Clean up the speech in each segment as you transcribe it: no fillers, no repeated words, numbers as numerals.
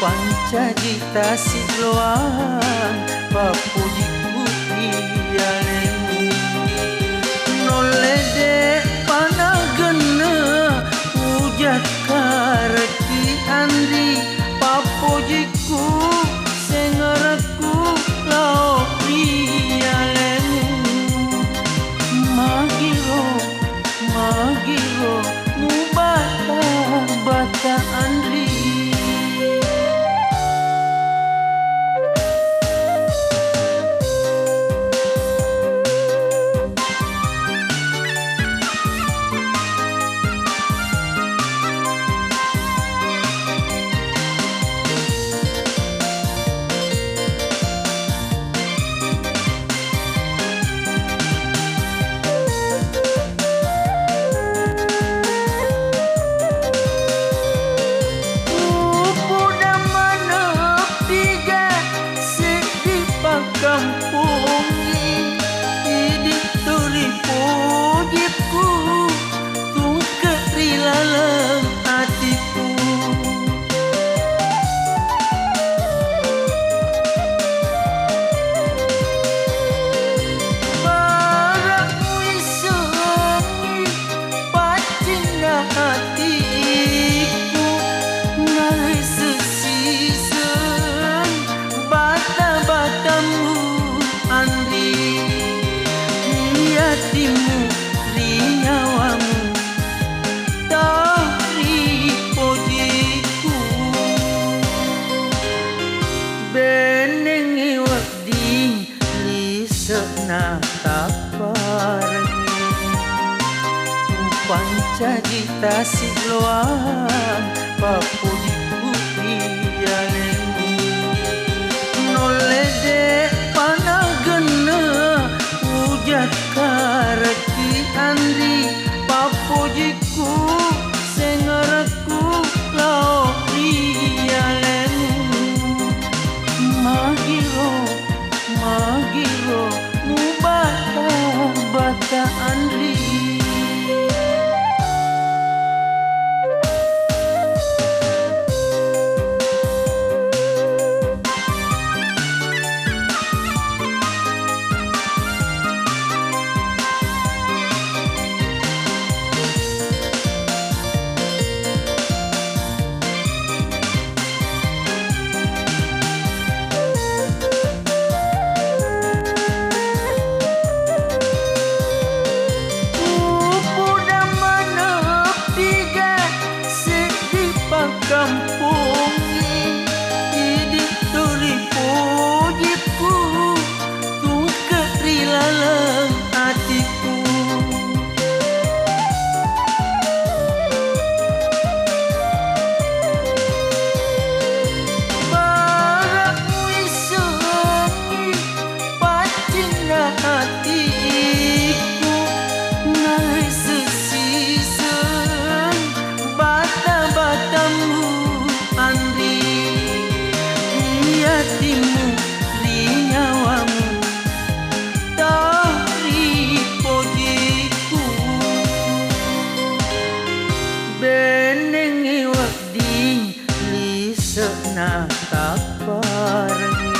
pancajita sigloang papujiku pialemu nolede panagena ujat kareki andi papujiku sengaraku lao pialemu magiro mubata bata andri kampung ini turi pujitku tung kerilalang hatiku barang wisengi pacina hatiku nari sesisen bata-batamu Andi hatimu rinyawamu tari pojiku benengi wakdi lisena taparangi pancajita sigloang papujiku pialemu nolede panagena ujat kareki andi papujiku sengaraku lao pialemu magiro mubata bata andri kampung ini turi pujitku tung kerilalang hatiku barang wisengi pacina hatiku nari sesisen bata-batamu Andi hatimu rinyawamu tari pojiku benengi wakdi lisena taparangi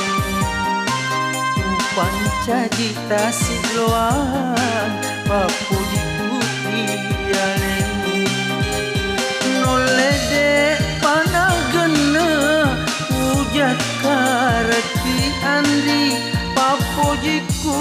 pancajita sigloang papujiku pialemu nolede panagena ujat kareki andi papujiku